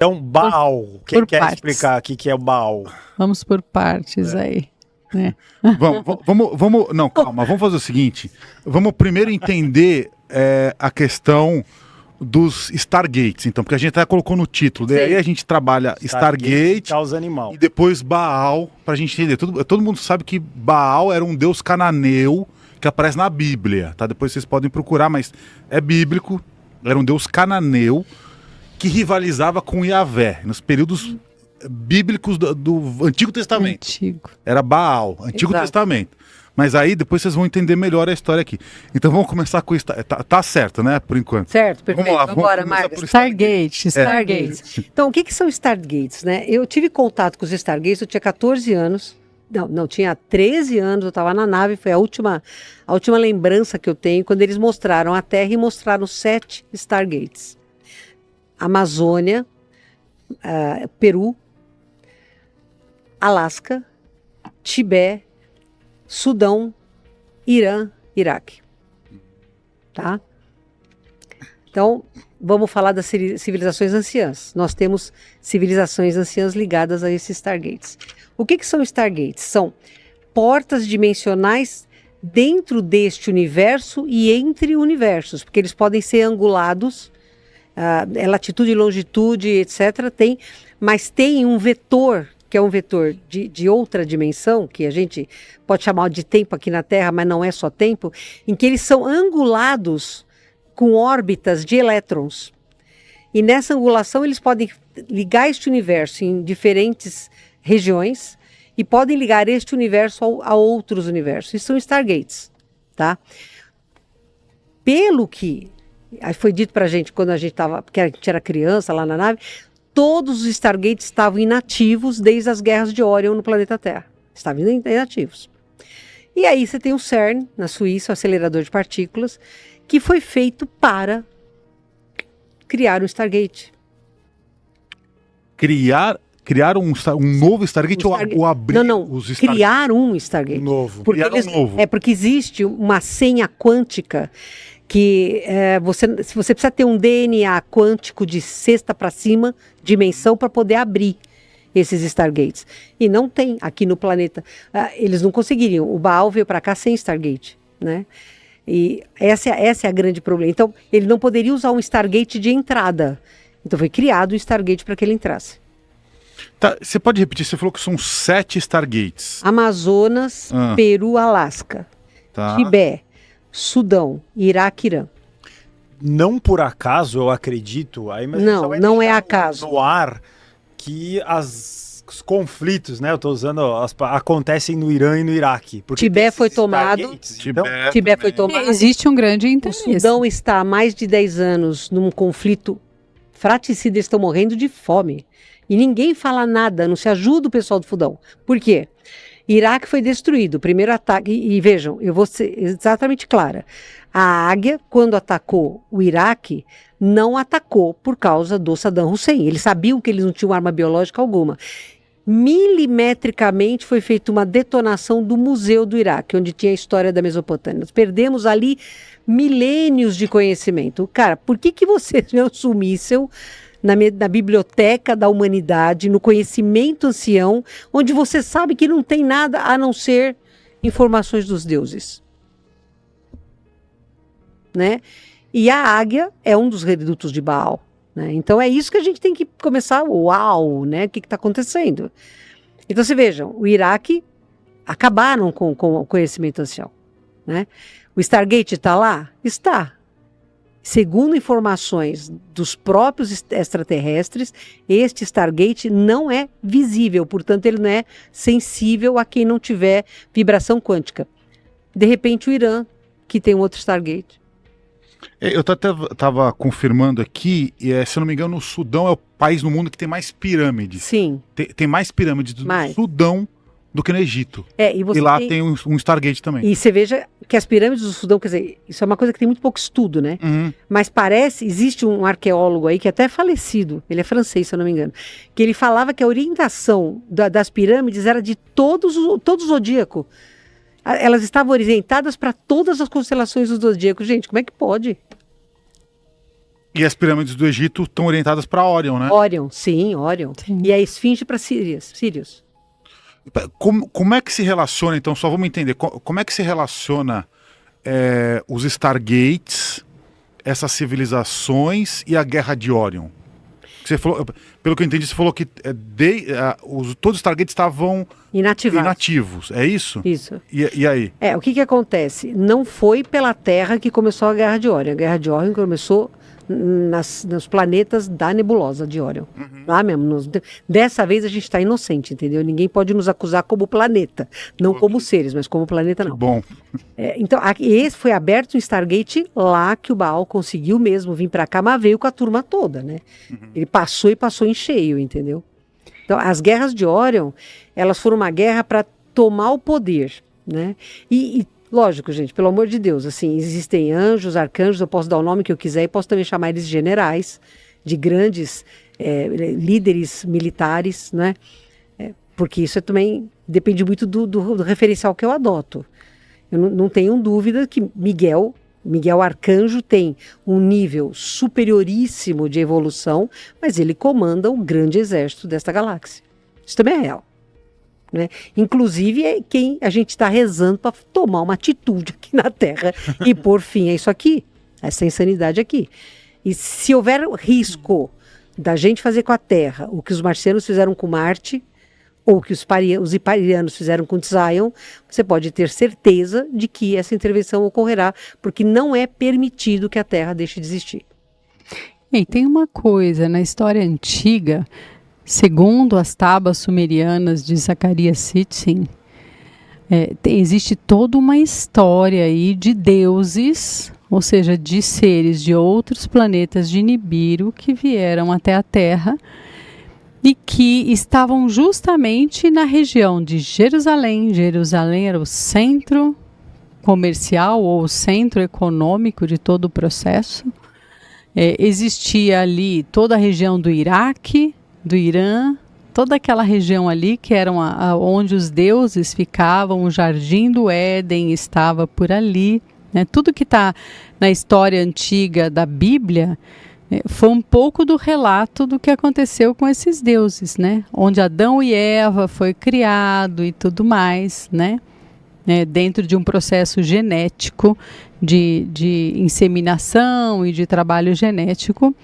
Então, Baal. Quem quer partes. explicar o que é o Baal? Vamos por partes aí. Né? Vamos. Não, calma, vamos fazer o seguinte. Vamos primeiro entender a questão dos Stargates, então, porque a gente até colocou no título. Daí a gente trabalha Stargate Causa animal. e depois Baal, pra gente entender. Todo mundo sabe que Baal era um deus cananeu que aparece na Bíblia, tá? Depois vocês podem procurar, mas é bíblico. Era um deus cananeu que rivalizava com Yahvé nos períodos bíblicos do Antigo Testamento. Era Baal, Antigo Testamento. Mas aí depois vocês vão entender melhor a história aqui. Então vamos começar com isso. Tá certo, né? Por enquanto. Certo, perfeito. Vamos lá, Agora, Marcos. Stargates. Então, o que são Stargates, né? Eu tive contato com os Stargates, eu tinha 14 anos. Não, tinha 13 anos, eu estava na nave, foi a última lembrança que eu tenho, quando eles mostraram a Terra e mostraram 7 Stargates. Amazônia, Peru, Alasca, Tibete, Sudão, Irã, Iraque. Tá? Então, vamos falar das civilizações anciãs. Nós temos civilizações anciãs ligadas a esses Stargates. O que são Stargates? São portas dimensionais dentro deste universo e entre universos, porque eles podem ser angulados, latitude, longitude, etc. Mas tem um vetor, que é um vetor de outra dimensão, que a gente pode chamar de tempo aqui na Terra, mas não é só tempo, em que eles são angulados com órbitas de elétrons. E nessa angulação eles podem ligar este universo em diferentes regiões e podem ligar este universo a outros universos. Isso são Stargates, tá? Pelo que foi dito pra gente quando a gente era criança lá na nave, todos os Stargates estavam inativos desde as guerras de Orion no planeta Terra. Estavam inativos. E aí você tem o CERN, na Suíça, o acelerador de partículas, que foi feito para criar um Stargate. Criar um novo Stargate ou abrir os Stargates? Criar um Stargate. Novo. Novo. Porque existe uma senha quântica que se você precisa ter um DNA quântico de sexta para cima, dimensão, para poder abrir esses Stargates. E não tem aqui no planeta. Eles não conseguiriam. O Baal veio para cá sem Stargate, né? E essa é a grande problema. Então, ele não poderia usar um Stargate de entrada. Então, foi criado um Stargate para que ele entrasse. Tá, você pode repetir? Você falou que são 7 Stargates. Amazonas, Peru, Alasca, Tibete, Sudão, Iraque, Irã. Não por acaso, eu acredito, não é acaso. No ar que os conflitos, né? Eu estou usando, acontecem no Irã e no Iraque. Tibete foi tomado. Tibete foi tomado. Existe um grande interesse. O Sudão está há mais de 10 anos num conflito fratricida, eles estão morrendo de fome. E ninguém fala nada, não se ajuda o pessoal do Sudão. Por quê? Iraque foi destruído, o primeiro ataque, e vejam, eu vou ser exatamente clara. A Águia, quando atacou o Iraque, não atacou por causa do Saddam Hussein. Eles sabiam que eles não tinham arma biológica alguma. Milimetricamente foi feita uma detonação do Museu do Iraque, onde tinha a história da Mesopotâmia. Nós perdemos ali milênios de conhecimento. Cara, por que vocês não assumissem na biblioteca da humanidade, no conhecimento ancião, onde você sabe que não tem nada a não ser informações dos deuses? Né? E a águia é um dos redutos de Baal. Né? Então é isso que a gente tem que começar, uau, né? O que está acontecendo? Então você vejam, o Iraque acabaram com o conhecimento ancião. Né? O Stargate está lá? Está. Segundo informações dos próprios extraterrestres, este Stargate não é visível, portanto ele não é sensível a quem não tiver vibração quântica. De repente o Irã, que tem um outro Stargate. Eu estava confirmando aqui, se eu não me engano, o Sudão é o país no mundo que tem mais pirâmides. Sim. Tem mais pirâmides no Sudão do que no Egito. E lá tem um Stargate também. E você veja que as pirâmides do Sudão, quer dizer, isso é uma coisa que tem muito pouco estudo, né? Uhum. Mas existe um arqueólogo aí que até é falecido, ele é francês, se eu não me engano, que ele falava que a orientação das pirâmides era de todo o zodíaco. Elas estavam orientadas para todas as constelações do zodíaco. Gente, como é que pode? E as pirâmides do Egito estão orientadas para Órion, né? Órion, sim, Órion. Sim. E a esfinge para Sírios. Como é que se relaciona, então, só vamos entender, como é que se relaciona os Stargates, essas civilizações e a Guerra de Órion? Você falou, pelo que eu entendi, você falou que todos os Stargates estavam inativos, é isso? Isso. E aí? O que acontece? Não foi pela Terra que começou a Guerra de Órion. A Guerra de Órion começou nos planetas da nebulosa de Órion. Lá mesmo. Dessa vez a gente está inocente, entendeu? Ninguém pode nos acusar como planeta. Não como seres, mas como planeta não. Que bom. Então, esse foi aberto um Stargate lá que o Baal conseguiu mesmo vir para cá, mas veio com a turma toda, né? Ele passou em cheio, entendeu? Então, as guerras de Órion, elas foram uma guerra para tomar o poder, né? E lógico, gente, pelo amor de Deus, assim, existem anjos, arcanjos, eu posso dar o nome que eu quiser e posso também chamar eles de generais, de grandes líderes militares, né? Porque isso também depende muito do referencial que eu adoto. Eu não tenho dúvida que Miguel Arcanjo tem um nível superioríssimo de evolução, mas ele comanda o grande exército desta galáxia. Isso também é real. Né? Inclusive é quem a gente está rezando para tomar uma atitude aqui na Terra e pôr fim a isso aqui, essa insanidade aqui. E se houver risco da gente fazer com a Terra o que os marcianos fizeram com Marte, ou que os hiparianos fizeram com Zion, você pode ter certeza de que essa intervenção ocorrerá, porque não é permitido que a Terra deixe de existir. E tem uma coisa, na história antiga, segundo as tábuas sumerianas de Zacarias Sitchin, existe toda uma história aí de deuses, ou seja, de seres de outros planetas de Nibiru que vieram até a Terra e que estavam justamente na região de Jerusalém. Jerusalém era o centro comercial ou o centro econômico de todo o processo. Existia ali toda a região do Iraque, do Irã, toda aquela região ali que eram onde os deuses ficavam, o Jardim do Éden estava por ali. Né? Tudo que está na história antiga da Bíblia foi um pouco do relato do que aconteceu com esses deuses, né? Onde Adão e Eva foi criado e tudo mais, né? Dentro de um processo genético de inseminação e de trabalho genético.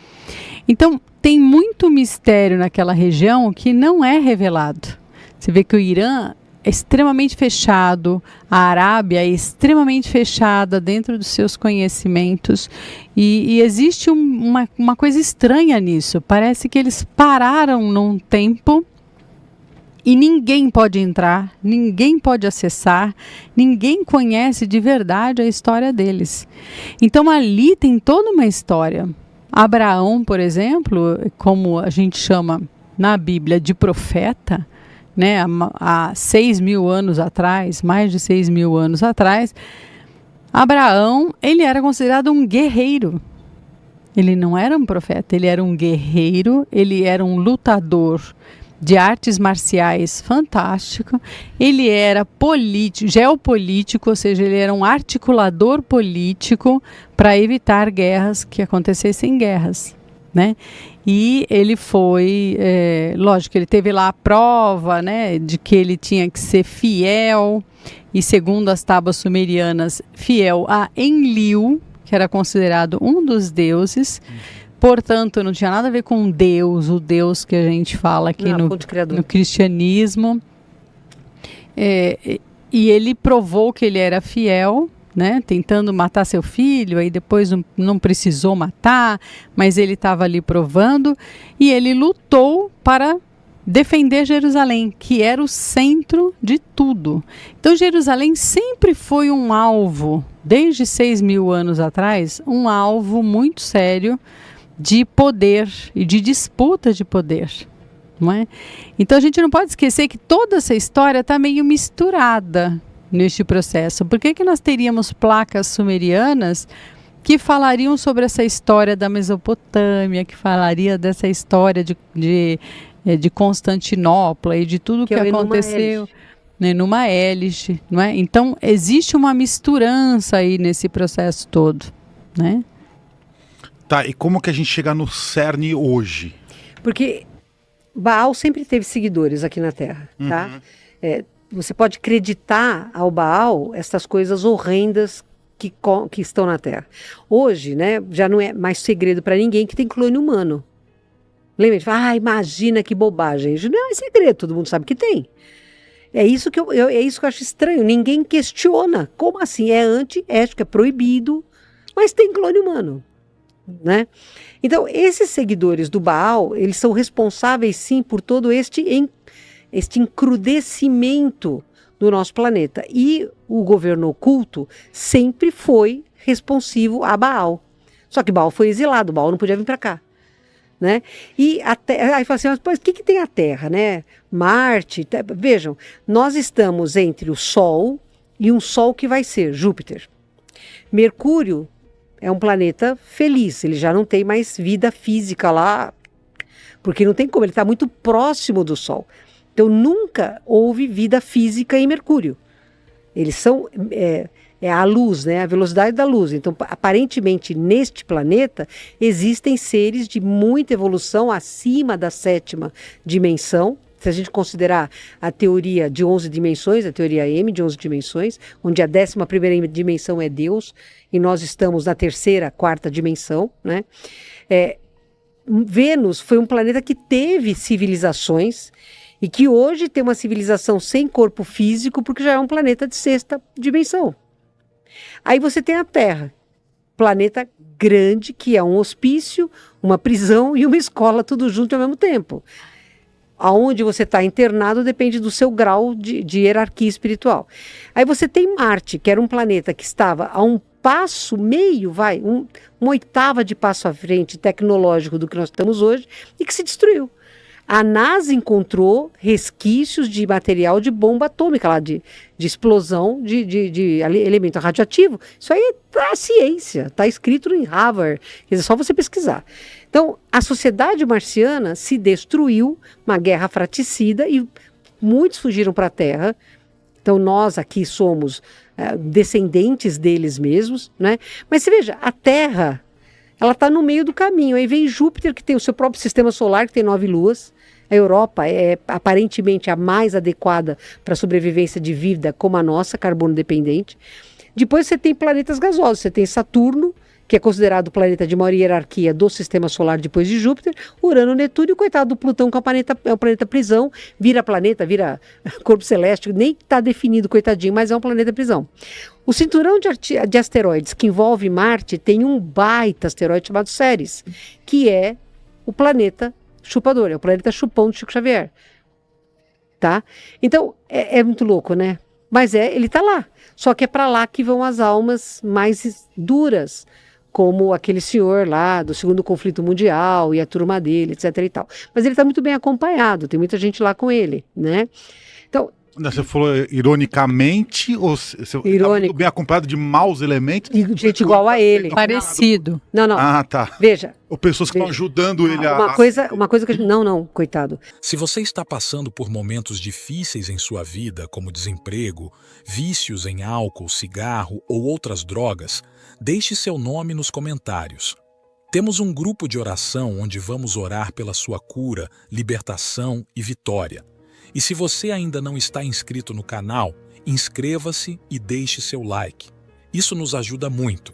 Então, tem muito mistério naquela região que não é revelado. Você vê que o Irã é extremamente fechado, a Arábia é extremamente fechada dentro dos seus conhecimentos e existe uma coisa estranha nisso. Parece que eles pararam num tempo e ninguém pode entrar, ninguém pode acessar, ninguém conhece de verdade a história deles. Então ali tem toda uma história. Abraão, por exemplo, como a gente chama na Bíblia de profeta, né, há 6.000 anos atrás, mais de 6.000 anos atrás, Abraão, ele era considerado um guerreiro. Ele não era um profeta, ele era um guerreiro, ele era um lutador de artes marciais fantástico, ele era geopolítico, ou seja, ele era um articulador político para evitar guerras, que acontecessem guerras, né? E ele foi, lógico, ele teve lá a prova, né, de que ele tinha que ser fiel, e segundo as tábuas sumerianas, fiel a Enlil, que era considerado um dos deuses. Portanto, não tinha nada a ver com Deus, o Deus que a gente fala aqui no cristianismo. E ele provou que ele era fiel, né, tentando matar seu filho, aí depois não precisou matar, mas ele estava ali provando, e ele lutou para defender Jerusalém, que era o centro de tudo. Então Jerusalém sempre foi um alvo, desde 6.000 anos atrás, um alvo muito sério de poder e de disputa de poder. Não é? Então a gente não pode esquecer que toda essa história está meio misturada neste processo. Por que nós teríamos placas sumerianas que falariam sobre essa história da Mesopotâmia, que falaria dessa história de Constantinopla e de tudo que aconteceu numa hélice, não é? Então existe uma misturança aí nesse processo todo, né? Tá, e como que a gente chega no cerne hoje? Porque Baal sempre teve seguidores aqui na Terra, tá? Você pode acreditar ao Baal essas coisas horrendas que estão na Terra. Hoje, né, já não é mais segredo para ninguém que tem clone humano. Lembra? A gente fala, imagina que bobagem. Isso não é segredo, todo mundo sabe que tem. É isso que é isso que eu acho estranho. Ninguém questiona. Como assim? É antiético, é proibido, mas tem clone humano, né? Então, esses seguidores do Baal, eles são responsáveis, sim, por todo este encrudecimento do nosso planeta. E o governo oculto sempre foi responsivo a Baal. Só que Baal foi exilado, Baal não podia vir para cá. Né? E aí fala assim, mas o que tem a Terra, né? Marte, vejam, nós estamos entre o Sol e um Sol que vai ser Júpiter. Mercúrio é um planeta feliz, ele já não tem mais vida física lá, porque não tem como, ele está muito próximo do Sol. Então nunca houve vida física em Mercúrio. Eles são a luz, né? A velocidade da luz. Então, aparentemente, neste planeta, existem seres de muita evolução acima da 7ª dimensão. Se a gente considerar a teoria de 11 dimensões, a teoria M de 11 dimensões, onde a 11ª dimensão é Deus, e nós estamos na 3ª, 4ª dimensão, né? Vênus foi um planeta que teve civilizações e que hoje tem uma civilização sem corpo físico, porque já é um planeta de 6ª dimensão. Aí você tem a Terra, planeta grande, que é um hospício, uma prisão e uma escola, tudo junto ao mesmo tempo. Aonde você está internado depende do seu grau de hierarquia espiritual. Aí você tem Marte, que era um planeta que estava a um passo meio, uma oitava de passo à frente tecnológico do que nós estamos hoje, e que se destruiu. A NASA encontrou resquícios de material de bomba atômica, lá, de explosão de elemento radioativo. Isso aí é a ciência, está escrito em Harvard, quer dizer, só você pesquisar. Então, a sociedade marciana se destruiu, uma guerra fratricida, e muitos fugiram para a Terra. Então, nós aqui somos descendentes deles mesmos, né? Mas você veja, a Terra, ela está no meio do caminho. Aí vem Júpiter, que tem o seu próprio sistema solar, que tem 9 luas. A Europa é aparentemente a mais adequada para a sobrevivência de vida como a nossa, carbono dependente. Depois você tem planetas gasosos. Você tem Saturno, que é considerado o planeta de maior hierarquia do sistema solar depois de Júpiter. Urano, Netuno, e o coitado do Plutão, que é o planeta prisão. Vira planeta, vira corpo celeste. Nem está definido, coitadinho, mas é um planeta prisão. O cinturão de asteroides que envolve Marte tem um baita asteroide chamado Ceres, que é o planeta chupador, é o planeta chupão do Chico Xavier. Tá? Então, é muito louco, né? Mas ele está lá. Só que é para lá que vão as almas mais duras, como aquele senhor lá do segundo conflito mundial e a turma dele, etc. e tal. Mas ele está muito bem acompanhado, tem muita gente lá com ele, né? Então, você falou ironicamente ou você está muito bem acompanhado de maus elementos? De gente igual a ele. Parecido. Não. Ah, tá. Veja. Ou pessoas que estão ajudando ele Uma coisa que a gente... Não, coitado. Se você está passando por momentos difíceis em sua vida, como desemprego, vícios em álcool, cigarro ou outras drogas, deixe seu nome nos comentários. Temos um grupo de oração onde vamos orar pela sua cura, libertação e vitória. E se você ainda não está inscrito no canal, inscreva-se e deixe seu like. Isso nos ajuda muito.